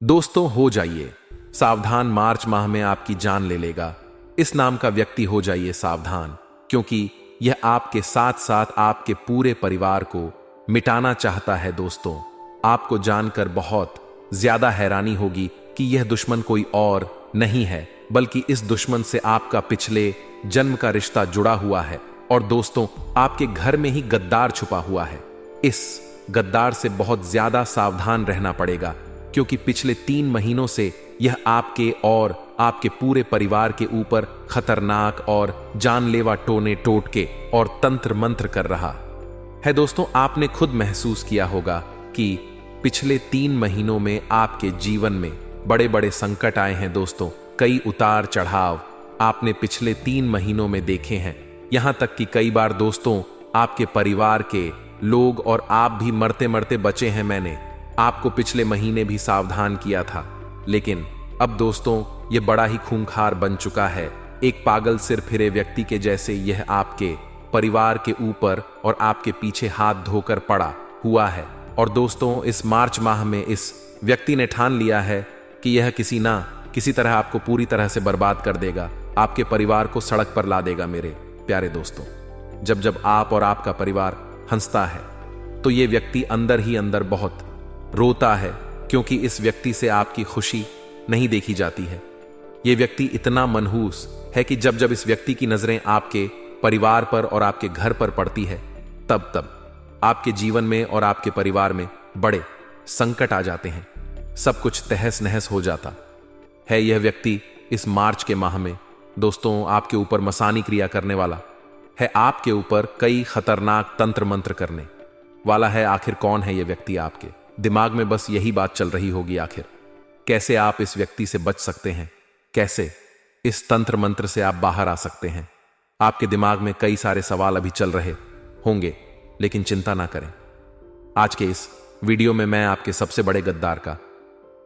दोस्तों हो जाइए सावधान, मार्च माह में आपकी जान ले लेगा। इस नाम का व्यक्ति हो जाइए सावधान, क्योंकि यह आपके साथ साथ आपके पूरे परिवार को मिटाना चाहता है। दोस्तों, आपको जानकर बहुत ज्यादा हैरानी होगी कि यह दुश्मन कोई और नहीं है, बल्कि इस दुश्मन से आपका पिछले जन्म का रिश्ता जुड़ा हुआ है। और दोस्तों, आपके घर में ही गद्दार छुपा हुआ है। इस गद्दार से बहुत ज्यादा सावधान रहना पड़ेगा, क्योंकि पिछले 3 महीनों से यह आपके और आपके पूरे परिवार के ऊपर खतरनाक और जानलेवा टोने टोटके और तंत्र मंत्र कर रहा है। दोस्तों, आपने खुद महसूस किया होगा कि पिछले 3 महीनों में आपके जीवन में बड़े बड़े संकट आए हैं। दोस्तों, कई उतार चढ़ाव आपने पिछले 3 महीनों में देखे हैं। यहां तक कि कई बार दोस्तों, आपके परिवार के लोग और आप भी मरते मरते बचे हैं। मैंने आपको पिछले महीने भी सावधान किया था, लेकिन अब दोस्तों यह बड़ा ही खूंखार बन चुका है। एक पागल सिर फिरे व्यक्ति के जैसे यह आपके परिवार के ऊपर और आपके पीछे हाथ धोकर पड़ा हुआ है। और दोस्तों, इस मार्च माह में इस व्यक्ति ने ठान लिया है कि यह किसी तरह आपको पूरी तरह से बर्बाद कर देगा, आपके परिवार को सड़क पर ला देगा। मेरे प्यारे दोस्तों, जब आप और आपका परिवार हंसता है तो यह व्यक्ति अंदर ही अंदर बहुत रोता है, क्योंकि इस व्यक्ति से आपकी खुशी नहीं देखी जाती है। यह व्यक्ति इतना मनहूस है कि जब इस व्यक्ति की नजरें आपके परिवार पर और आपके घर पर पड़ती है, तब आपके जीवन में और आपके परिवार में बड़े संकट आ जाते हैं। सब कुछ तहस नहस हो जाता है। यह व्यक्ति इस मार्च के माह में दोस्तों आपके ऊपर मसानी क्रिया करने वाला है, आपके ऊपर कई खतरनाक तंत्र मंत्र करने वाला है। आखिर कौन है यह व्यक्ति? आपके दिमाग में बस यही बात चल रही होगी, आखिर कैसे आप इस व्यक्ति से बच सकते हैं, कैसे इस तंत्र मंत्र से आप बाहर आ सकते हैं। आपके दिमाग में कई सारे सवाल अभी चल रहे होंगे, लेकिन चिंता ना करें। आज के इस वीडियो में मैं आपके सबसे बड़े गद्दार का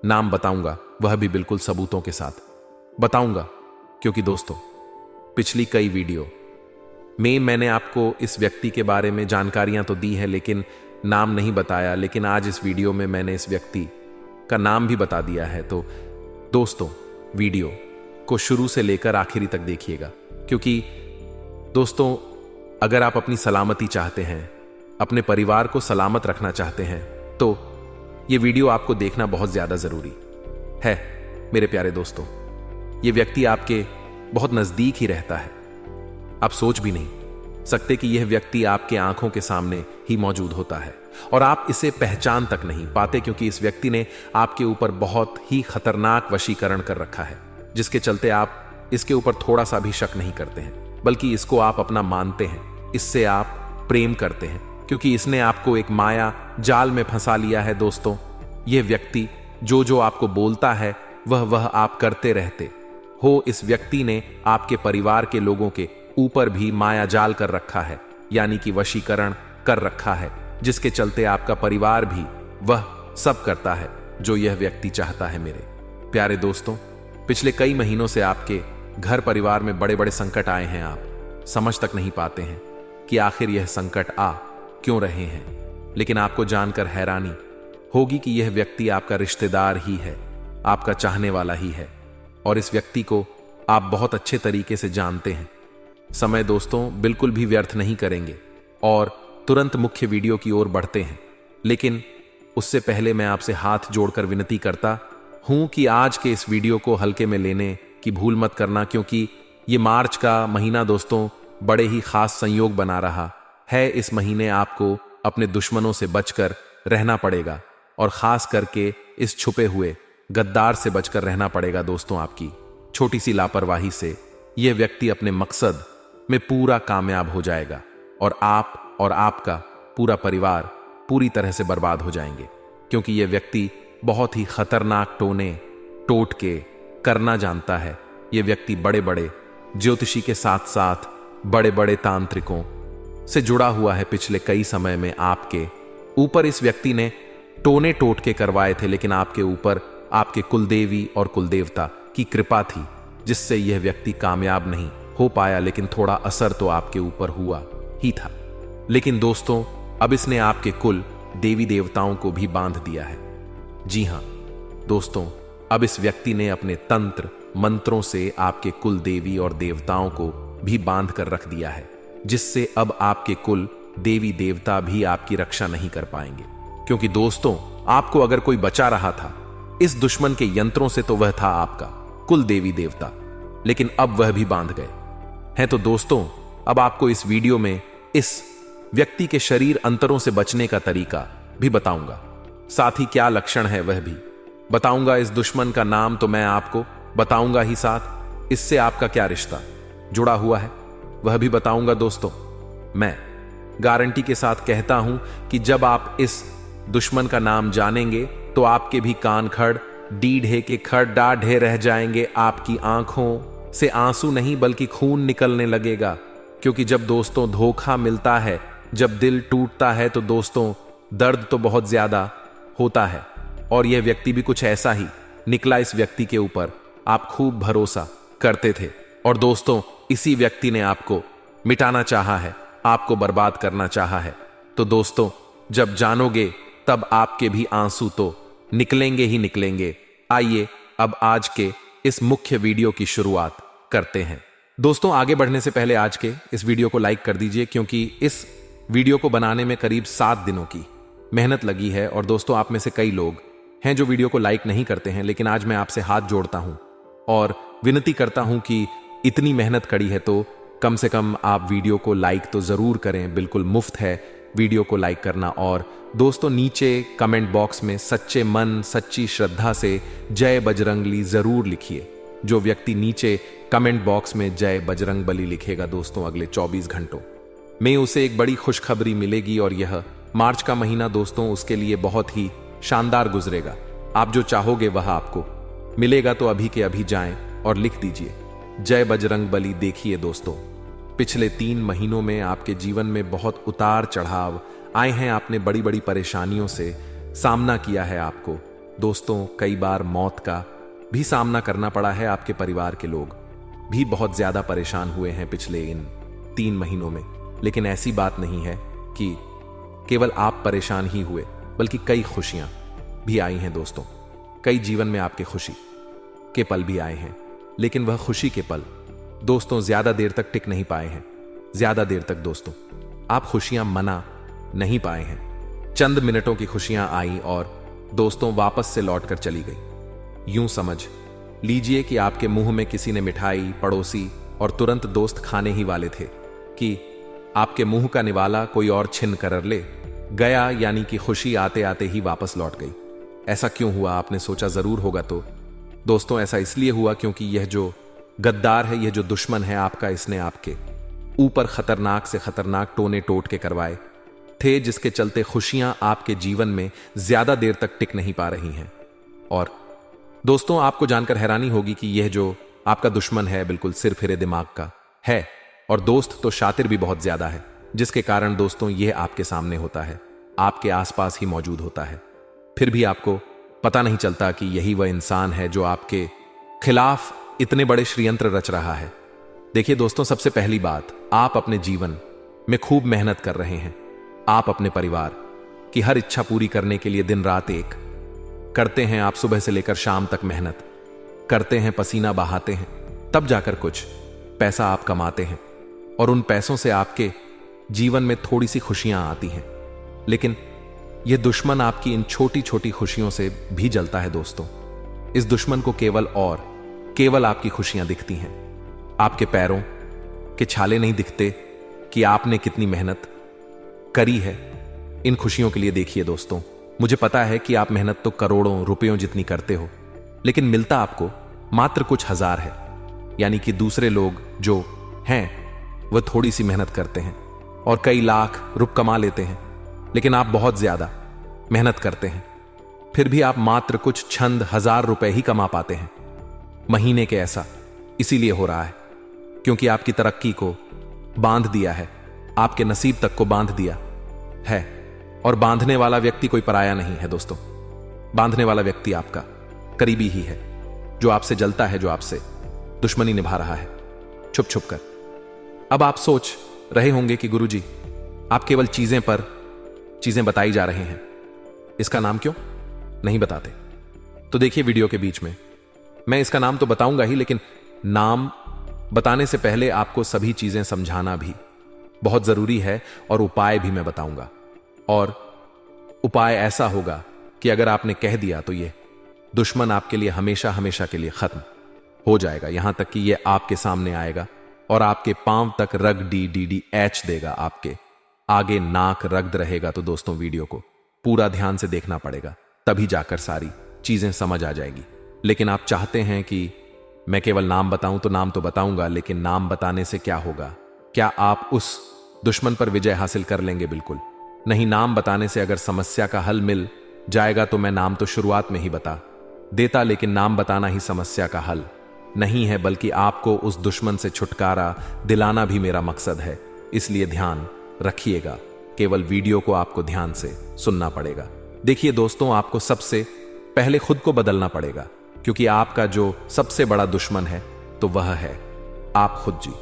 नाम बताऊंगा, वह भी बिल्कुल सबूतों के साथ बताऊंगा, क्योंकि दोस्तों पिछली कई वीडियो में मैंने आपको इस व्यक्ति के बारे में जानकारियां तो दी है, लेकिन नाम नहीं बताया। लेकिन आज इस वीडियो में मैंने इस व्यक्ति का नाम भी बता दिया है। तो दोस्तों, वीडियो को शुरू से लेकर आखिरी तक देखिएगा, क्योंकि दोस्तों अगर आप अपनी सलामती चाहते हैं, अपने परिवार को सलामत रखना चाहते हैं, तो यह वीडियो आपको देखना बहुत ज्यादा जरूरी है। मेरे प्यारे दोस्तों, यह व्यक्ति आपके बहुत नजदीक ही रहता है। आप सोच भी नहीं सकते कि यह व्यक्ति आपके आंखों के सामने ही मौजूद होता है और आप इसे पहचान तक नहीं पाते, क्योंकि इस व्यक्ति ने आपके ऊपर बहुत ही खतरनाक वशीकरण कर रखा है, जिसके चलते आप इसके ऊपर थोड़ा सा भी शक नहीं करते हैं, बल्कि इसको आप अपना मानते हैं, इससे आप प्रेम करते हैं, क्योंकि इसने आपको एक माया जाल में फंसा लिया है। दोस्तों, यह व्यक्ति जो आपको बोलता है वह आप करते रहते हो। इस व्यक्ति ने आपके परिवार के लोगों के ऊपर भी माया जाल कर रखा है, यानी कि वशीकरण कर रखा है, जिसके चलते आपका परिवार भी वह सब करता है जो यह व्यक्ति चाहता है। मेरे प्यारे दोस्तों, पिछले कई महीनों से आपके घर परिवार में बड़े बड़े संकट आए हैं। आप समझ तक नहीं पाते हैं कि आखिर यह संकट आ क्यों रहे हैं, लेकिन आपको जानकर हैरानी होगी कि यह व्यक्ति आपका रिश्तेदार ही है, आपका चाहने वाला ही है, और इस व्यक्ति को आप बहुत अच्छे तरीके से जानते हैं। समय दोस्तों बिल्कुल भी व्यर्थ नहीं करेंगे और तुरंत मुख्य वीडियो की ओर बढ़ते हैं। लेकिन उससे पहले मैं आपसे हाथ जोड़कर विनती करता हूं कि आज के इस वीडियो को हल्के में लेने की भूल मत करना, क्योंकि ये मार्च का महीना दोस्तों बड़े ही खास संयोग बना रहा है। इस महीने आपको अपने दुश्मनों से बचकर रहना पड़ेगा, और खास करके इस छुपे हुए गद्दार से बचकर रहना पड़ेगा। दोस्तों, आपकी छोटी सी लापरवाही से यह व्यक्ति अपने मकसद में पूरा कामयाब हो जाएगा, और आप और आपका पूरा परिवार पूरी तरह से बर्बाद हो जाएंगे, क्योंकि यह व्यक्ति बहुत ही खतरनाक टोने टोटके करना जानता है। यह व्यक्ति बड़े बड़े ज्योतिषी के साथ साथ बड़े बड़े तांत्रिकों से जुड़ा हुआ है। पिछले कई समय में आपके ऊपर इस व्यक्ति ने टोने टोटके करवाए थे, लेकिन आपके ऊपर आपके कुलदेवी और कुलदेवता की कृपा थी, जिससे यह व्यक्ति कामयाब नहीं हो पाया, लेकिन थोड़ा असर तो आपके ऊपर हुआ ही था। लेकिन दोस्तों, अब इसने आपके कुल देवी देवताओं को भी बांध दिया है। जी हां दोस्तों, अब इस व्यक्ति ने अपने तंत्र मंत्रों से आपके कुल देवी और देवताओं को भी बांध कर रख दिया है, जिससे अब आपके कुल देवी देवता भी आपकी रक्षा नहीं कर पाएंगे। क्योंकि दोस्तों, आपको अगर कोई बचा रहा था इस दुश्मन के यंत्रों से तो वह था आपका कुल देवी देवता, लेकिन अब वह भी बांध गए हैं। तो दोस्तों, अब आपको इस वीडियो में इस व्यक्ति के शरीर अंतरों से बचने का तरीका भी बताऊंगा, साथ ही क्या लक्षण है वह भी बताऊंगा। इस दुश्मन का नाम तो मैं आपको बताऊंगा ही, साथ इससे आपका क्या रिश्ता जुड़ा हुआ है वह भी बताऊंगा। दोस्तों, मैं गारंटी के साथ कहता हूं कि जब आप इस दुश्मन का नाम जानेंगे तो आपके भी कान खड़ डीढ़े के खड़ डाढ़े रह जाएंगे, आपकी आंखों से आंसू नहीं बल्कि खून निकलने लगेगा। क्योंकि जब दोस्तों धोखा मिलता है, जब दिल टूटता है तो दोस्तों दर्द तो बहुत ज्यादा होता है। और यह व्यक्ति भी कुछ ऐसा ही निकला। इस व्यक्ति के ऊपर आप खूब भरोसा करते थे और दोस्तों इसी व्यक्ति ने आपको मिटाना चाहा है, आपको बर्बाद करना चाहा है। तो दोस्तों, जब जानोगे तब आपके भी आंसू तो निकलेंगे ही निकलेंगे। आइए अब आज के इस मुख्य वीडियो की शुरुआत करते हैं। दोस्तों, आगे बढ़ने से पहले आज के इस वीडियो को लाइक कर दीजिए, क्योंकि इस वीडियो को बनाने में करीब 7 दिनों की मेहनत लगी है। और दोस्तों, आप में से कई लोग हैं जो वीडियो को लाइक नहीं करते हैं, लेकिन आज मैं आपसे हाथ जोड़ता हूं और विनती करता हूं कि इतनी मेहनत करी है तो कम से कम आप वीडियो को लाइक तो जरूर करें। बिल्कुल मुफ्त है वीडियो को लाइक करना। और दोस्तों, नीचे कमेंट बॉक्स में सच्चे मन सच्ची श्रद्धा से जय बजरंगबली जरूर लिखिए। जो व्यक्ति नीचे कमेंट बॉक्स में जय बजरंगबली लिखेगा दोस्तों, अगले 24 घंटों में उसे एक बड़ी खुशखबरी मिलेगी। और यह मार्च का महीना दोस्तों उसके लिए बहुत ही शानदार गुजरेगा। आप जो चाहोगे वह आपको मिलेगा। तो अभी के अभी जाएं और लिख दीजिए जय बजरंगबली। देखिए दोस्तों, पिछले 3 महीनों में आपके जीवन में बहुत उतार चढ़ाव आए हैं। आपने बड़ी बड़ी परेशानियों से सामना किया है। आपको दोस्तों कई बार मौत का भी सामना करना पड़ा है। आपके परिवार के लोग भी बहुत ज्यादा परेशान हुए हैं पिछले इन 3 महीनों में। लेकिन ऐसी बात नहीं है कि केवल आप परेशान ही हुए, बल्कि कई खुशियां भी आई हैं दोस्तों। कई जीवन में आपके खुशी के पल भी आए हैं, लेकिन वह खुशी के पल दोस्तों ज्यादा देर तक टिक नहीं पाए हैं। ज्यादा देर तक दोस्तों आप खुशियां मना नहीं पाए हैं। चंद मिनटों की खुशियां आई और दोस्तों वापस से लौटकर चली गई। यूं समझ लीजिए कि आपके मुंह में किसी ने मिठाई पड़ोसी और तुरंत दोस्त खाने ही वाले थे कि आपके मुंह का निवाला कोई और छिन कर ले गया, यानी कि खुशी आते आते ही वापस लौट गई। ऐसा क्यों हुआ आपने सोचा जरूर होगा। तो दोस्तों ऐसा इसलिए हुआ क्योंकि यह जो गद्दार है, यह जो दुश्मन है आपका, इसने आपके ऊपर खतरनाक से खतरनाक टोने टोट के करवाए थे, जिसके चलते खुशियां आपके जीवन में ज्यादा देर तक टिक नहीं पा रही हैं। और दोस्तों आपको जानकर हैरानी होगी कि यह जो आपका दुश्मन है बिल्कुल सिर फिरे दिमाग का है, और दोस्त तो शातिर भी बहुत ज्यादा है, जिसके कारण दोस्तों यह आपके सामने होता है, आपके आसपास ही मौजूद होता है। फिर भी आपको पता नहीं चलता कि यही वह इंसान है जो आपके खिलाफ इतने बड़े षड्यंत्र रच रहा है। देखिए दोस्तों, सबसे पहली बात, आप अपने जीवन में खूब मेहनत कर रहे हैं। आप अपने परिवार की हर इच्छा पूरी करने के लिए दिन रात एक करते हैं। आप सुबह से लेकर शाम तक मेहनत करते हैं, पसीना बहाते हैं, तब जाकर कुछ पैसा आप कमाते हैं और उन पैसों से आपके जीवन में थोड़ी सी खुशियां आती हैं। लेकिन यह दुश्मन आपकी इन छोटी छोटी खुशियों से भी जलता है दोस्तों। इस दुश्मन को केवल आपकी खुशियां दिखती हैं। आपके पैरों के छाले नहीं दिखते कि आपने कितनी मेहनत करी है इन खुशियों के लिए। देखिए दोस्तों, मुझे पता है कि आप मेहनत तो करोड़ों रुपयों जितनी करते हो, लेकिन मिलता आपको मात्र कुछ हजार है। यानी कि दूसरे लोग जो हैं वह थोड़ी सी मेहनत करते हैं और कई लाख रुपए कमा लेते हैं, लेकिन आप बहुत ज्यादा मेहनत करते हैं, फिर भी आप मात्र कुछ चंद हजार रुपए ही कमा पाते हैं महीने के। ऐसा इसीलिए हो रहा है क्योंकि आपकी तरक्की को बांध दिया है, आपके नसीब तक को बांध दिया है। और बांधने वाला व्यक्ति कोई पराया नहीं है दोस्तों। बांधने वाला व्यक्ति आपका करीबी ही है, जो आपसे जलता है, जो आपसे दुश्मनी निभा रहा है छुप छुप कर। अब आप सोच रहे होंगे कि गुरुजी आप केवल चीजें बताई जा रहे हैं, इसका नाम क्यों नहीं बताते। तो देखिए वीडियो के बीच में मैं इसका नाम तो बताऊंगा ही, लेकिन नाम बताने से पहले आपको सभी चीजें समझाना भी बहुत जरूरी है और उपाय भी मैं बताऊंगा। और उपाय ऐसा होगा कि अगर आपने कह दिया तो ये दुश्मन आपके लिए हमेशा हमेशा के लिए खत्म हो जाएगा, यहां तक कि ये आपके सामने आएगा और आपके पांव तक रग डी डी डी एच देगा, आपके आगे नाक रगद रहेगा। तो दोस्तों वीडियो को पूरा ध्यान से देखना पड़ेगा, तभी जाकर सारी चीजें समझ आ जाएगी। लेकिन आप चाहते हैं कि मैं केवल नाम बताऊं, तो नाम तो बताऊंगा, लेकिन नाम बताने से क्या होगा? क्या आप उस दुश्मन पर विजय हासिल कर लेंगे? बिल्कुल नहीं। नाम बताने से अगर समस्या का हल मिल जाएगा तो मैं नाम तो शुरुआत में ही बता देता, लेकिन नाम बताना ही समस्या का हल नहीं है, बल्कि आपको उस दुश्मन से छुटकारा दिलाना भी मेरा मकसद है। इसलिए ध्यान रखिएगा, केवल वीडियो को आपको ध्यान से सुनना पड़ेगा। देखिए दोस्तों, आपको सबसे पहले खुद को बदलना पड़ेगा, क्योंकि आपका जो सबसे बड़ा दुश्मन है तो वह है आप खुद जी।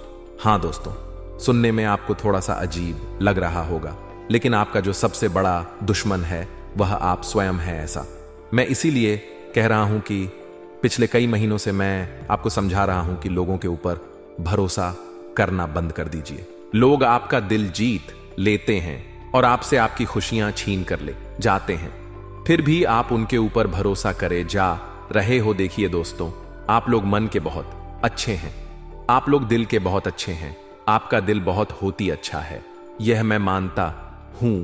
हां दोस्तों, सुनने में आपको थोड़ा सा अजीब लग रहा होगा, लेकिन आपका जो सबसे बड़ा दुश्मन है वह आप स्वयं है। ऐसा मैं इसीलिए कह रहा हूं कि पिछले कई महीनों से मैं आपको समझा रहा हूं कि लोगों के ऊपर भरोसा करना बंद कर दीजिए। लोग आपका दिल जीत लेते हैं और आपसे आपकी खुशियां छीन कर ले जाते हैं, फिर भी आप उनके ऊपर भरोसा करे जा रहे हो। देखिए दोस्तों, आप लोग मन के बहुत अच्छे हैं, आप लोग दिल के बहुत अच्छे हैं, आपका दिल बहुत होती अच्छा है, यह मैं मानता हूं।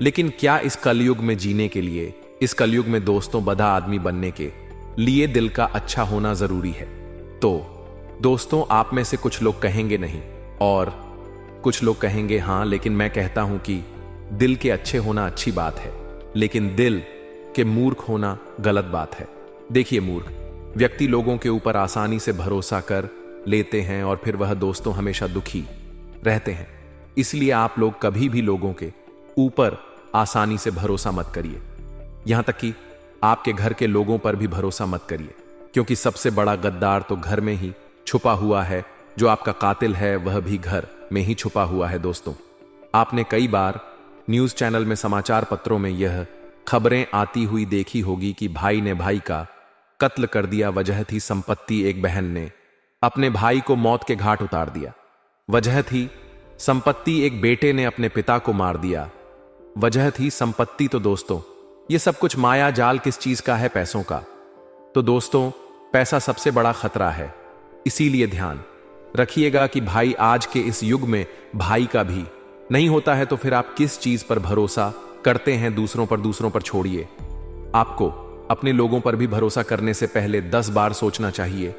लेकिन क्या इस कलयुग में जीने के लिए, इस कलयुग में दोस्तों बधा आदमी बनने के लिए दिल का अच्छा होना जरूरी है? तो दोस्तों, आप में से कुछ लोग कहेंगे नहीं और कुछ लोग कहेंगे हां, लेकिन मैं कहता हूं कि दिल के अच्छे होना अच्छी बात है, लेकिन दिल के मूर्ख होना गलत बात है। देखिए, मूर्ख व्यक्ति लोगों के ऊपर आसानी से भरोसा कर लेते हैं और फिर वह दोस्तों हमेशा दुखी रहते हैं। इसलिए आप लोग कभी भी लोगों के ऊपर आसानी से भरोसा मत करिए, यहां तक कि आपके घर के लोगों पर भी भरोसा मत करिए, क्योंकि सबसे बड़ा गद्दार तो घर में ही छुपा हुआ है। जो आपका कातिल है वह भी घर में ही छुपा हुआ है। दोस्तों, आपने कई बार न्यूज चैनल में, समाचार पत्रों में यह खबरें आती हुई देखी होगी कि भाई ने भाई का कत्ल कर दिया, वजह थी संपत्ति। एक बहन ने अपने भाई को मौत के घाट उतार दिया, वजह थी संपत्ति। एक बेटे ने अपने पिता को मार दिया, वजह थी संपत्ति। तो दोस्तों, ये सब कुछ माया जाल किस चीज का है? पैसों का। तो दोस्तों, पैसा सबसे बड़ा खतरा है, इसीलिए ध्यान रखिएगा कि भाई आज के इस युग में भाई का भी नहीं होता है, तो फिर आप किस चीज पर भरोसा करते हैं? दूसरों पर छोड़िए। आपको अपने लोगों पर भी भरोसा करने से पहले 10 बार सोचना चाहिए।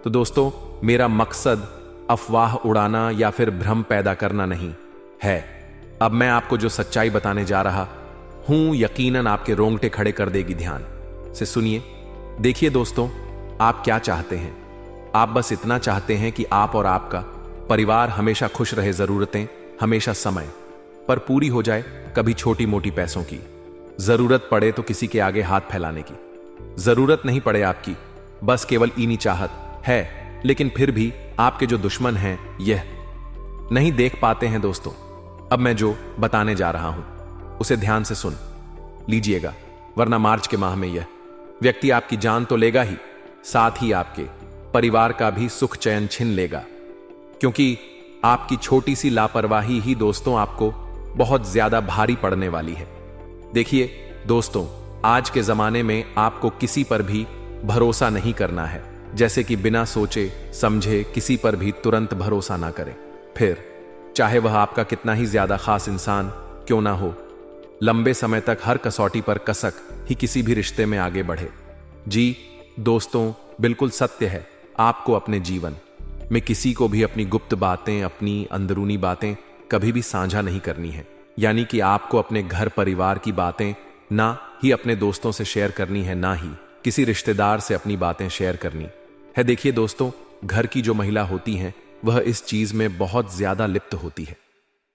तो दोस्तों, मेरा मकसद अफवाह उड़ाना या फिर भ्रम पैदा करना नहीं है। अब मैं आपको जो सच्चाई बताने जा रहा हूं, यकीनन आपके रोंगटे खड़े कर देगी। ध्यान से सुनिए। देखिए दोस्तों, आप क्या चाहते हैं? आप बस इतना चाहते हैं कि आप और आपका परिवार हमेशा खुश रहे, जरूरतें हमेशा समय पर पूरी हो जाए, कभी छोटी मोटी पैसों की जरूरत पड़े तो किसी के आगे हाथ फैलाने की जरूरत नहीं पड़े आपकी, बस केवल इन्हीं चाहत है। लेकिन फिर भी आपके जो दुश्मन हैं यह नहीं देख पाते हैं। दोस्तों, अब मैं जो बताने जा रहा हूं उसे ध्यान से सुन लीजिएगा, वरना मार्च के माह में यह व्यक्ति आपकी जान तो लेगा ही, साथ ही आपके परिवार का भी सुख चैन छीन लेगा, क्योंकि आपकी छोटी सी लापरवाही ही दोस्तों आपको बहुत ज्यादा भारी पड़ने वाली है। देखिए दोस्तों, आज के जमाने में आपको किसी पर भी भरोसा नहीं करना है, जैसे कि बिना सोचे समझे किसी पर भी तुरंत भरोसा ना करें, फिर चाहे वह आपका कितना ही ज्यादा खास इंसान क्यों ना हो। लंबे समय तक हर कसौटी पर कसक ही किसी भी रिश्ते में आगे बढ़े। जी दोस्तों, बिल्कुल सत्य है, आपको अपने जीवन में किसी को भी अपनी गुप्त बातें, अपनी अंदरूनी बातें कभी भी साझा नहीं करनी है। यानी कि आपको अपने घर परिवार की बातें ना ही अपने दोस्तों से शेयर करनी है, ना ही किसी रिश्तेदार से अपनी बातें शेयर करनी है। देखिए दोस्तों, घर की जो महिला होती हैं वह इस चीज में बहुत ज्यादा लिप्त होती है।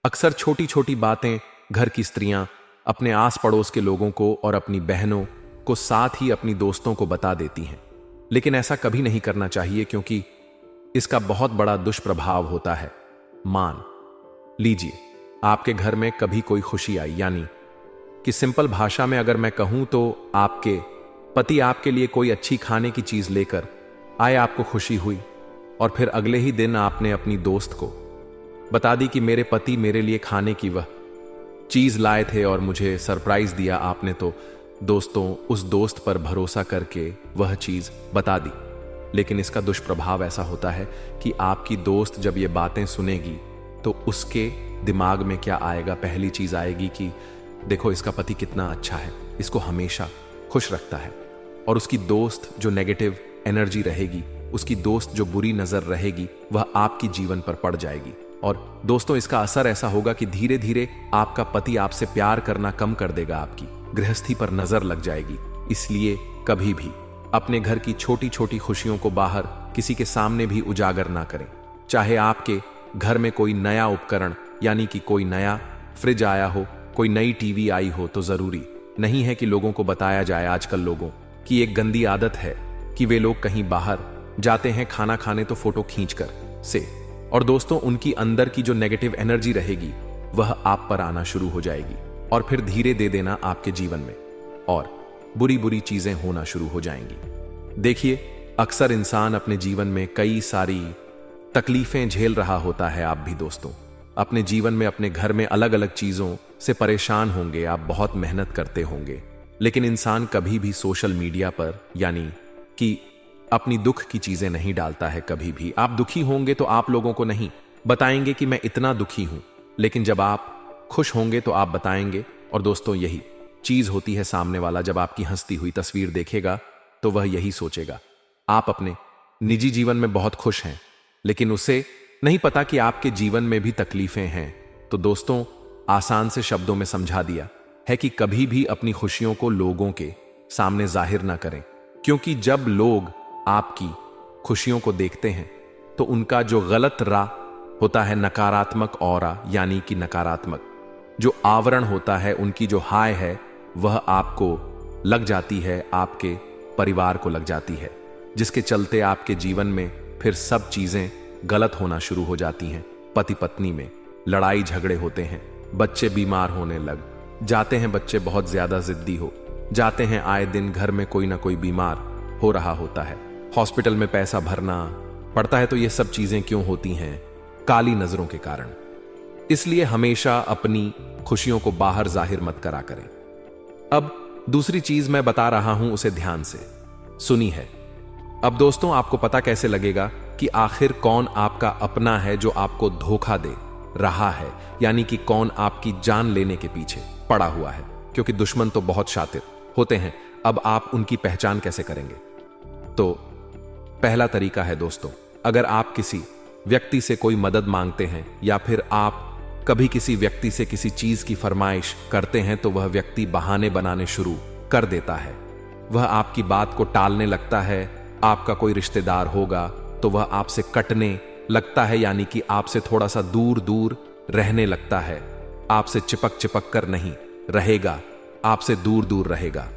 अक्सर छोटी छोटी बातें घर की स्त्रियां अपने आस पड़ोस के लोगों को और अपनी बहनों को, साथ ही अपनी दोस्तों को बता देती हैं, लेकिन ऐसा कभी नहीं करना चाहिए, क्योंकि इसका बहुत बड़ा दुष्प्रभाव होता है। मान लीजिए आपके घर में कभी कोई खुशी आई, यानी कि सिंपल भाषा में अगर मैं कहूं तो आपके पति आपके लिए कोई अच्छी खाने की चीज लेकर आए, आपको खुशी हुई, और फिर अगले ही दिन आपने अपनी दोस्त को बता दी कि मेरे पति मेरे लिए खाने की वह चीज लाए थे और मुझे सरप्राइज दिया आपने। तो दोस्तों, उस दोस्त पर भरोसा करके वह चीज बता दी, लेकिन इसका दुष्प्रभाव ऐसा होता है कि आपकी दोस्त जब ये बातें सुनेगी तो उसके दिमाग में क्या आएगा? पहली चीज आएगी कि देखो इसका पति कितना अच्छा है, इसको हमेशा खुश रखता है। और उसकी दोस्त जो नेगेटिव एनर्जी रहेगी, उसकी दोस्त जो बुरी नजर रहेगी, वह आपकी जीवन पर पड़ जाएगी। और दोस्तों, इसका असर ऐसा होगा कि धीरे धीरे आपका पति आपसे प्यार करना कम कर देगा, आपकी गृहस्थी पर नजर लग जाएगी। इसलिए कभी भी अपने घर की छोटी छोटी खुशियों को बाहर किसी के सामने भी उजागर ना करें। चाहे आपके घर में कोई नया उपकरण यानी कि कोई नया फ्रिज आया हो, कोई नई टीवी आई हो, तो जरूरी नहीं है कि लोगों को बताया जाए। आजकल लोगों की एक गंदी आदत है कि वे लोग कहीं बाहर जाते हैं खाना खाने तो फोटो खींचकर से, और दोस्तों उनकी अंदर की जो नेगेटिव एनर्जी रहेगी वह आप पर आना शुरू हो जाएगी और फिर धीरे दे देना आपके जीवन में और बुरी बुरी चीजें होना शुरू हो जाएंगी। देखिए, अक्सर इंसान अपने जीवन में कई सारी तकलीफें झेल रहा होता है। आप भी दोस्तों अपने जीवन में, अपने घर में अलग अलग चीजों से परेशान होंगे, आप बहुत मेहनत करते होंगे, लेकिन इंसान कभी भी सोशल मीडिया पर यानी कि अपनी दुख की चीजें नहीं डालता है। कभी भी आप दुखी होंगे तो आप लोगों को नहीं बताएंगे कि मैं इतना दुखी हूं, लेकिन जब आप खुश होंगे तो आप बताएंगे। और दोस्तों, यही चीज होती है, सामने वाला जब आपकी हंसती हुई तस्वीर देखेगा तो वह यही सोचेगा आप अपने निजी जीवन में बहुत खुश हैं, लेकिन उसे नहीं पता कि आपके जीवन में भी तकलीफें हैं। तो दोस्तों, आसान से शब्दों में समझा दिया है कि कभी भी अपनी खुशियों को लोगों के सामने जाहिर ना करें, क्योंकि जब लोग आपकी खुशियों को देखते हैं तो उनका जो गलत राह होता है, नकारात्मक ऑरा यानी कि नकारात्मक जो आवरण होता है, उनकी जो हाय है वह आपको लग जाती है, आपके परिवार को लग जाती है, जिसके चलते आपके जीवन में फिर सब चीजें गलत होना शुरू हो जाती हैं। पति पत्नी में लड़ाई झगड़े होते हैं, बच्चे बीमार होने लग जाते हैं, बच्चे बहुत ज्यादा जिद्दी हो जाते हैं, आए दिन घर में कोई ना कोई बीमार हो रहा होता है, हॉस्पिटल में पैसा भरना पड़ता है। तो ये सब चीजें क्यों होती हैं? काली नजरों के कारण। इसलिए हमेशा अपनी खुशियों को बाहर जाहिर मत करा करें। अब दूसरी चीज मैं बता रहा हूं, उसे ध्यान से सुनी है। अब दोस्तों, आपको पता कैसे लगेगा कि आखिर कौन आपका अपना है जो आपको धोखा दे रहा है, यानी कि कौन आपकी जान लेने के पीछे पड़ा हुआ है? क्योंकि दुश्मन तो बहुत शातिर होते हैं। अब आप उनकी पहचान कैसे करेंगे? तो पहला तरीका है दोस्तों, अगर आप किसी व्यक्ति से कोई मदद मांगते हैं या फिर आप कभी किसी व्यक्ति से किसी चीज की फरमाइश करते हैं तो वह व्यक्ति बहाने बनाने शुरू कर देता है। वह आपकी बात को टालने लगता है। आपका कोई रिश्तेदार होगा तो वह आपसे कटने लगता है, यानी कि आपसे थोड़ा सा दूर दूर रहने लगता है। आपसे चिपक चिपक कर नहीं रहेगा, आपसे दूर दूर रहेगा,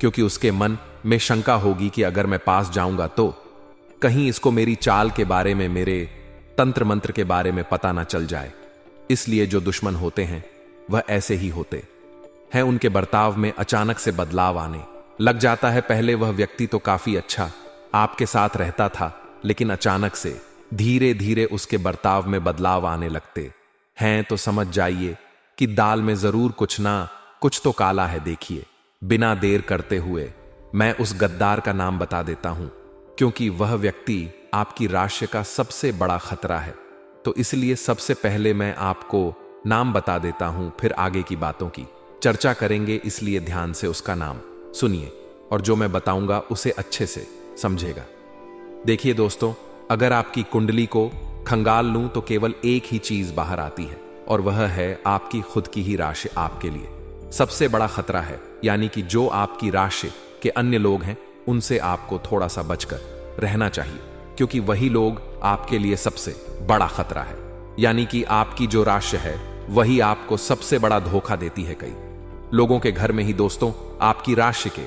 क्योंकि उसके मन में शंका होगी कि अगर मैं पास जाऊंगा तो कहीं इसको मेरी चाल के बारे में, मेरे तंत्र मंत्र के बारे में पता ना चल जाए। इसलिए जो दुश्मन होते हैं वह ऐसे ही होते हैं, उनके बर्ताव में अचानक से बदलाव आने लग जाता है। पहले वह व्यक्ति तो काफी अच्छा आपके साथ रहता था, लेकिन अचानक से धीरे धीरे उसके बर्ताव में बदलाव आने लगते हैं। तो समझ जाइए कि दाल में जरूर कुछ ना कुछ तो काला है। देखिए, बिना देर करते हुए मैं उस गद्दार का नाम बता देता हूं, क्योंकि वह व्यक्ति आपकी राशि का सबसे बड़ा खतरा है। तो इसलिए सबसे पहले मैं आपको नाम बता देता हूं, फिर आगे की बातों की चर्चा करेंगे। इसलिए ध्यान से उसका नाम सुनिए और जो मैं बताऊंगा उसे अच्छे से समझेगा। देखिए दोस्तों, अगर आपकी कुंडली को खंगाल लूं तो केवल एक ही चीज बाहर आती है, और वह है आपकी खुद की ही राशि आपके लिए सबसे बड़ा खतरा है। यानी कि जो आपकी राशि के अन्य लोग हैं उनसे आपको थोड़ा सा बचकर रहना चाहिए, क्योंकि वही लोग आपके लिए सबसे बड़ा खतरा है। यानी कि आपकी जो राशि है वही आपको सबसे बड़ा धोखा देती है। कई लोगों के घर में ही दोस्तों आपकी राशि के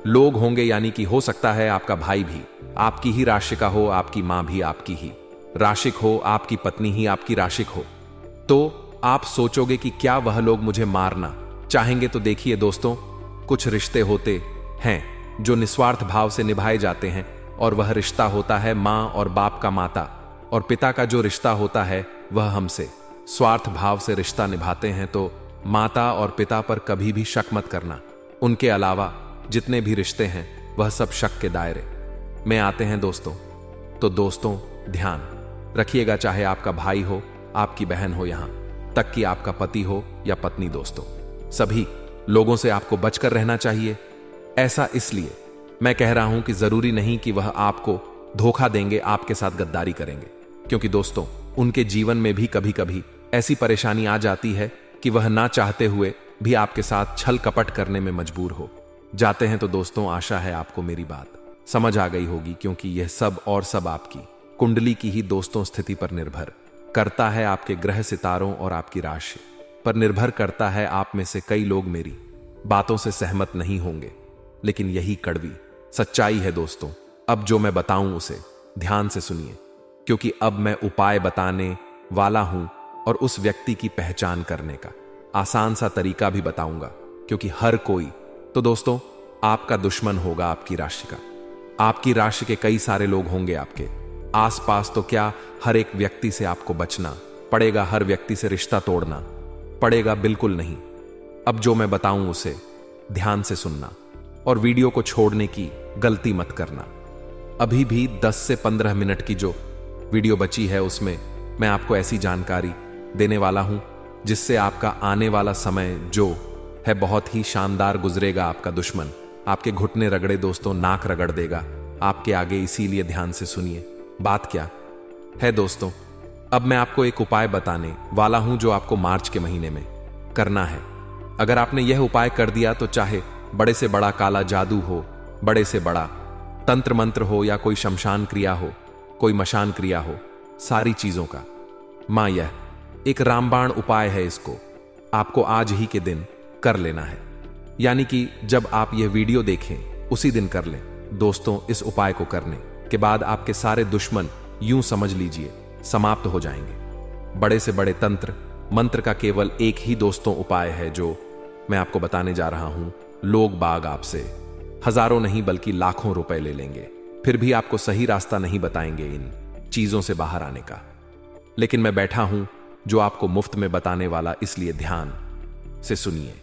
लोग होंगे, यानी कि हो सकता है आपका भाई भी आपकी ही राशि का हो, आपकी मां भी आपकी ही राशिक हो, आपकी पत्नी ही आपकी राशिक हो। तो आप सोचोगे कि क्या वह लोग मुझे मारना चाहेंगे? तो देखिए दोस्तों, कुछ रिश्ते होते हैं जो निस्वार्थ भाव से निभाए जाते हैं, और वह रिश्ता होता है माँ और बाप का माता, और पिता का जो रिश्ता होता है वह हमसे। स्वार्थ भाव से रिश्ता निभाते हैं तो माता और पिता पर कभी भी शक मत करना। उनके अलावा जितने भी रिश्ते हैं वह सब शक के दायरे में आते हैं दोस्तों। तो दोस्तों, ध्यान रखिएगा, चाहे आपका भाई हो, आपकी बहन हो, यहां तक कि आपका पति हो या पत्नी, दोस्तों सभी लोगों से आपको बचकर रहना चाहिए। ऐसा इसलिए मैं कह रहा हूं कि जरूरी नहीं कि वह आपको धोखा देंगे, आपके साथ गद्दारी करेंगे, क्योंकि दोस्तों उनके जीवन में भी कभी कभी ऐसी परेशानी आ जाती है कि वह ना चाहते हुए भी आपके साथ छल कपट करने में मजबूर हो जाते हैं। तो दोस्तों, आशा है आपको मेरी बात समझ आ गई होगी, क्योंकि यह सब और सब आपकी कुंडली की ही दोस्तों स्थिति पर निर्भर करता है। आपके ग्रह सितारों और आपकी राशि पर निर्भर करता है। आप में से कई लोग मेरी बातों से सहमत नहीं होंगे, लेकिन यही कड़वी सच्चाई है दोस्तों। अब जो मैं बताऊं उसे ध्यान से सुनिए, क्योंकि अब मैं उपाय बताने वाला हूं और उस व्यक्ति की पहचान करने का आसान सा तरीका भी बताऊंगा, क्योंकि हर कोई तो दोस्तों आपका दुश्मन होगा। आपकी राशि का, आपकी राशि के कई सारे लोग होंगे आपके आसपास। तो क्या हर एक व्यक्ति से आपको बचना पड़ेगा? हर व्यक्ति से रिश्ता तोड़ना पड़ेगा? बिल्कुल नहीं। अब जो मैं बताऊं उसे ध्यान से सुनना और वीडियो को छोड़ने की गलती मत करना। अभी भी 10 से 15 मिनट की जो वीडियो बची है उसमें मैं आपको ऐसी जानकारी देने वाला हूं जिससे आपका आने वाला समय जो है बहुत ही शानदार गुजरेगा। आपका दुश्मन आपके घुटने रगड़े दोस्तों, नाक रगड़ देगा आपके आगे। इसीलिए ध्यान से सुनिए बात क्या है दोस्तों। अब मैं आपको एक उपाय बताने वाला हूं जो आपको मार्च के महीने में करना है। अगर आपने यह उपाय कर दिया तो चाहे बड़े से बड़ा काला जादू हो, बड़े से बड़ा तंत्र मंत्र हो, या कोई शमशान क्रिया हो, कोई मशान क्रिया हो, सारी चीजों का मां यह एक रामबाण उपाय है। इसको आपको आज ही के दिन कर लेना है, यानी कि जब आप यह वीडियो देखें उसी दिन कर लें दोस्तों। इस उपाय को करने के बाद आपके सारे दुश्मन यूं समझ लीजिए समाप्त हो जाएंगे। बड़े से बड़े तंत्र मंत्र का केवल एक ही दोस्तों उपाय है जो मैं आपको बताने जा रहा हूं। लोग बाग आपसे हजारों नहीं बल्कि लाखों रुपए ले लेंगे, फिर भी आपको सही रास्ता नहीं बताएंगे इन चीजों से बाहर आने का। लेकिन मैं बैठा हूं जो आपको मुफ्त में बताने वाला, इसलिए ध्यान से सुनिए।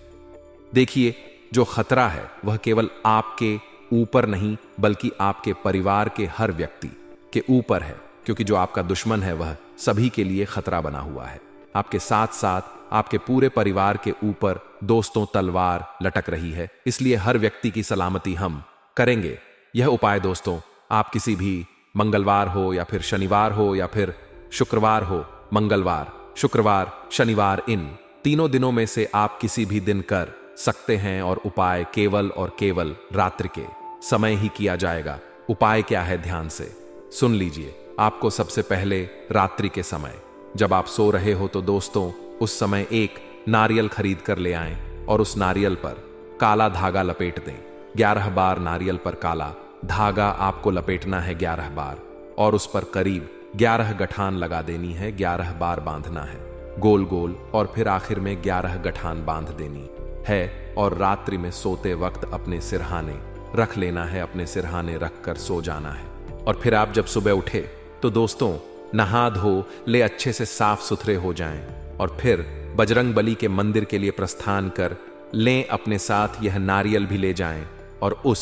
देखिए, जो खतरा है वह केवल आपके ऊपर नहीं बल्कि आपके परिवार के हर व्यक्ति के ऊपर है, क्योंकि जो आपका दुश्मन है वह सभी के लिए खतरा बना हुआ है। आपके साथ साथ आपके पूरे परिवार के ऊपर दोस्तों तलवार लटक रही है। इसलिए हर व्यक्ति की सलामती हम करेंगे। यह उपाय दोस्तों आप किसी भी मंगलवार हो या फिर शनिवार हो या फिर शुक्रवार हो, मंगलवार, शुक्रवार, शनिवार, इन तीनों दिनों में से आप किसी भी दिन कर सकते हैं। और उपाय केवल और केवल रात्रि के समय ही किया जाएगा। उपाय क्या है ध्यान से सुन लीजिए। आपको सबसे पहले रात्रि के समय जब आप सो रहे हो तो दोस्तों उस समय एक नारियल खरीद कर ले आएं और उस नारियल पर काला धागा लपेट दें। 11 बार नारियल पर काला धागा आपको लपेटना है 11 बार, और उस पर करीब 11 गठान लगा देनी है। 11 बार बांधना है गोल गोल, और फिर आखिर में 11 गठान बांध देनी है। और रात्रि में सोते वक्त अपने सिरहाने रख लेना है, अपने सिरहाने रख कर सो जाना है। और फिर आप जब सुबह उठे तो दोस्तों नहा धो ले अच्छे से साफ सुथरे हो जाएं, और फिर बजरंग बली के मंदिर के लिए प्रस्थान कर लें। अपने साथ यह नारियल भी ले जाएं और उस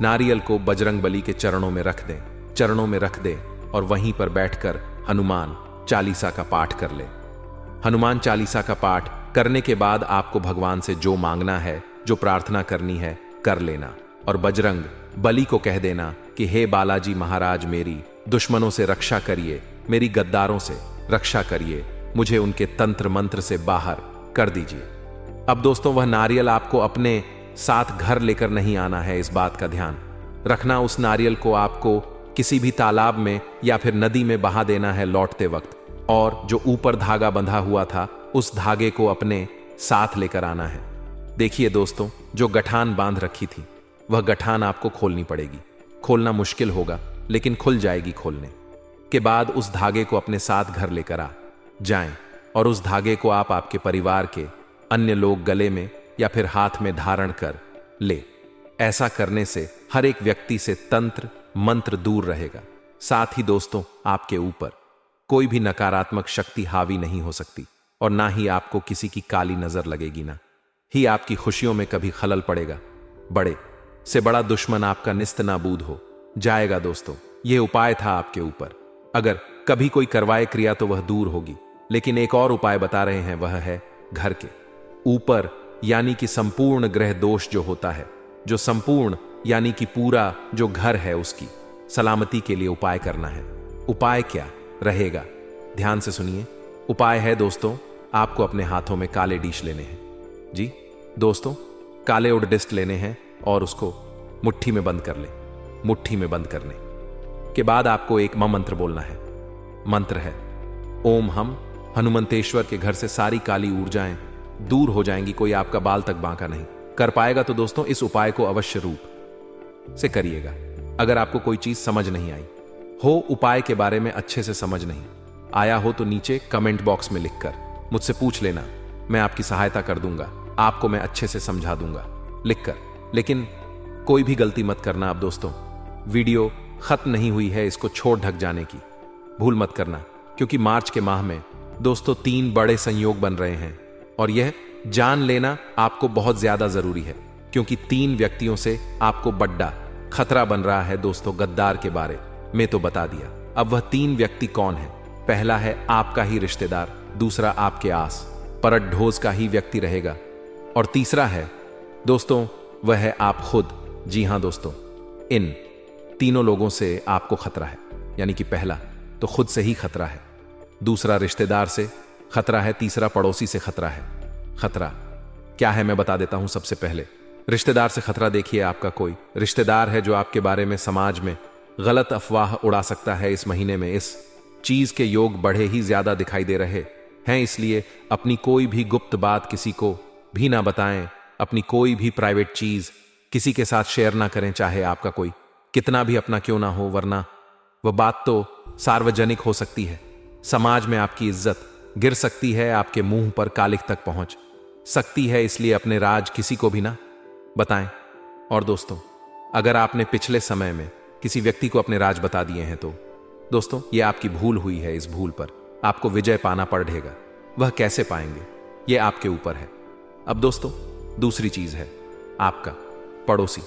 नारियल को बजरंग बली के चरणों में रख दें, चरणों में रख दें, और वहीं पर बैठकर हनुमान चालीसा का पाठ कर लें। हनुमान चालीसा का पाठ करने के बाद आपको भगवान से जो मांगना है, जो प्रार्थना करनी है, कर लेना। और बजरंग बली को कह देना कि हे बालाजी महाराज, मेरी दुश्मनों से रक्षा करिए, मेरी गद्दारों से रक्षा करिए, मुझे उनके तंत्र मंत्र से बाहर कर दीजिए। अब दोस्तों वह नारियल आपको अपने साथ घर लेकर नहीं आना है, इस बात का ध्यान रखना। उस नारियल को आपको किसी भी तालाब में या फिर नदी में बहा देना है लौटते वक्त, और जो ऊपर धागा बंधा हुआ था उस धागे को अपने साथ लेकर आना है। देखिए दोस्तों, जो गठान बांध रखी थी वह गठान आपको खोलनी पड़ेगी। खोलना मुश्किल होगा लेकिन खुल जाएगी। खोलने के बाद उस धागे को अपने साथ घर लेकर आ जाएं, और उस धागे को आप आपके परिवार के अन्य लोग गले में या फिर हाथ में धारण कर ले। ऐसा करने से हर एक व्यक्ति से तंत्र मंत्र दूर रहेगा। साथ ही दोस्तों, आपके ऊपर कोई भी नकारात्मक शक्ति हावी नहीं हो सकती और ना ही आपको किसी की काली नजर लगेगी, ना ही आपकी खुशियों में कभी खलल पड़ेगा। बड़े से बड़ा दुश्मन आपका निस्त नाबूद हो जाएगा। दोस्तों, यह उपाय था आपके ऊपर। अगर कभी कोई करवाए क्रिया तो वह दूर होगी, लेकिन एक और उपाय बता रहे हैं, वह है घर के ऊपर, यानी कि संपूर्ण ग्रह दोष जो होता है, जो संपूर्ण यानी कि पूरा जो घर है उसकी सलामती के लिए उपाय करना है। उपाय क्या रहेगा, ध्यान से सुनिए। उपाय है दोस्तों, आपको अपने हाथों में काले डिश लेने हैं। जी दोस्तों, काले उडडिस्ट लेने हैं और उसको मुट्ठी में बंद कर ले। मुट्ठी में बंद करने के बाद आपको एक मंत्र बोलना है। मंत्र है ओम हम। हनुमंतेश्वर के घर से सारी काली ऊर्जाएं दूर हो जाएंगी, कोई आपका बाल तक बांका नहीं कर पाएगा। तो दोस्तों, इस उपाय को अवश्य रूप से करिएगा। अगर आपको कोई चीज समझ नहीं आई हो, उपाय के बारे में अच्छे से समझ नहीं आया हो, तो नीचे कमेंट बॉक्स में लिखकर मुझसे पूछ लेना, मैं आपकी सहायता कर दूंगा, आपको मैं अच्छे से समझा दूंगा लिखकर। लेकिन कोई भी गलती मत करना। अब दोस्तों, वीडियो खत्म नहीं हुई है, इसको छोड़ ढक जाने की भूल मत करना, क्योंकि मार्च के माह में दोस्तों 3 बड़े संयोग बन रहे हैं और यह जान लेना आपको बहुत ज्यादा जरूरी है, क्योंकि 3 व्यक्तियों से आपको बड़ा खतरा बन रहा है। दोस्तों, गद्दार के बारे में तो बता दिया, अब वह 3 व्यक्ति कौन है? पहला है आपका ही रिश्तेदार, दूसरा आपके आस परत ढोस का ही व्यक्ति रहेगा, और तीसरा है दोस्तों वह है आप खुद। जी हां दोस्तों, इन तीनों लोगों से आपको खतरा है, यानी कि पहला तो खुद से ही खतरा है, दूसरा रिश्तेदार से खतरा है, तीसरा पड़ोसी से खतरा है। खतरा क्या है मैं बता देता हूं। सबसे पहले रिश्तेदार से खतरा देखिए। आपका कोई रिश्तेदार है जो आपके बारे में समाज में गलत अफवाह उड़ा सकता है। इस महीने में इस चीज के योग बढ़े ही ज्यादा दिखाई दे रहे हैं, इसलिए अपनी कोई भी गुप्त बात किसी को भी ना बताएं। अपनी कोई भी प्राइवेट चीज किसी के साथ शेयर ना करें, चाहे आपका कोई कितना भी अपना क्यों ना हो, वरना वह बात तो सार्वजनिक हो सकती है। समाज में आपकी इज्जत गिर सकती है, आपके मुंह पर कालिख तक पहुंच सकती है, इसलिए अपने राज किसी को भी ना बताएं। और दोस्तों, अगर आपने पिछले समय में किसी व्यक्ति को अपने राज बता दिए हैं तो दोस्तों यह आपकी भूल हुई है। इस भूल पर आपको विजय पाना पड़ेगा। वह कैसे पाएंगे, यह आपके ऊपर है। अब दोस्तों, दूसरी चीज है आपका पड़ोसी।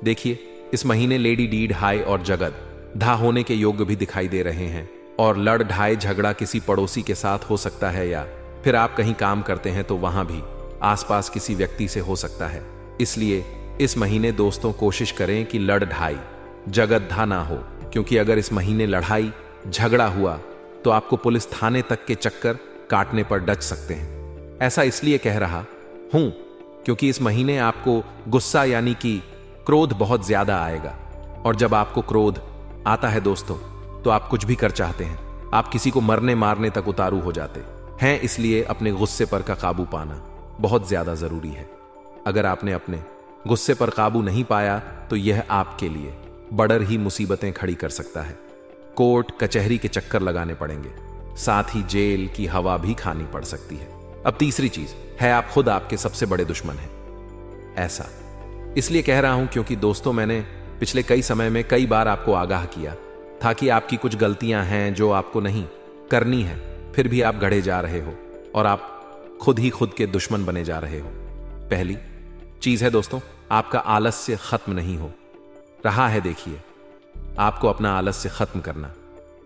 देखिए, इस महीने लेडी डीड हाई और जगद धा होने के योग भी दिखाई दे रहे हैं, और लड़ ढाई झगड़ा किसी पड़ोसी के साथ हो सकता है, या फिर आप कहीं काम करते हैं तो वहां भी आसपास किसी व्यक्ति से हो सकता है। इसलिए इस महीने दोस्तों कोशिश करें कि लड़ ढाई जगत धा ना हो, क्योंकि अगर इस महीने लड़ाई झगड़ा हुआ तो आपको पुलिस थाने तक के चक्कर काटने पर डच सकते हैं। ऐसा इसलिए कह रहा हूं क्योंकि इस महीने आपको गुस्सा यानी कि क्रोध बहुत ज्यादा आएगा, और जब आपको क्रोध आता है दोस्तों तो आप कुछ भी कर चाहते हैं, आप किसी को मरने मारने तक उतारू हो जाते हैं। इसलिए अपने गुस्से पर का काबू पाना बहुत ज्यादा जरूरी है। अगर आपने अपने गुस्से पर काबू नहीं पाया तो यह आपके लिए बड़र ही मुसीबतें खड़ी कर सकता है। कोर्ट कचहरी के चक्कर लगाने पड़ेंगे, साथ ही जेल की हवा भी खानी पड़ सकती है। अब तीसरी चीज है आप खुद आपके सबसे बड़े दुश्मन हैं। ऐसा इसलिए कह रहा हूं क्योंकि दोस्तों मैंने पिछले कई समय में कई बार आपको आगाह किया था कि आपकी कुछ गलतियां हैं जो आपको नहीं करनी है, फिर भी आप गढ़े जा रहे हो और आप खुद ही खुद के दुश्मन बने जा रहे हो। पहली चीज है दोस्तों, आपका आलस्य खत्म नहीं हो रहा है। देखिए, आपको अपना आलस्य खत्म करना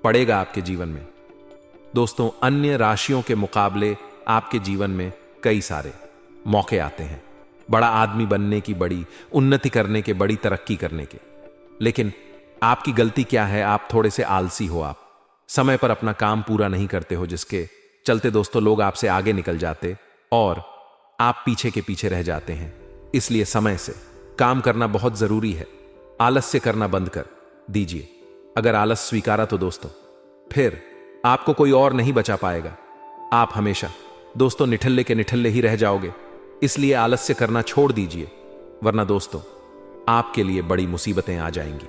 पड़ेगा आपके जीवन में। दोस्तों, अन्य राशियों के मुकाबले आपके जीवन में कई सारे मौके आते हैं, बड़ा आदमी बनने की, बड़ी उन्नति करने के, बड़ी तरक्की करने के। लेकिन आपकी गलती क्या है? आप थोड़े से आलसी हो, आप समय पर अपना काम पूरा नहीं करते हो, जिसके चलते दोस्तों लोग आपसे आगे निकल जाते और आप पीछे के पीछे रह जाते हैं। इसलिए समय से काम करना बहुत जरूरी है। आलस्य करना बंद कर दीजिए। अगर आलस स्वीकारा तो दोस्तों फिर आपको कोई और नहीं बचा पाएगा। आप हमेशा दोस्तों निठल्ले के निठल्ले ही रह जाओगे। इसलिए आलस्य करना छोड़ दीजिए, वरना दोस्तों आपके लिए बड़ी मुसीबतें आ जाएंगी।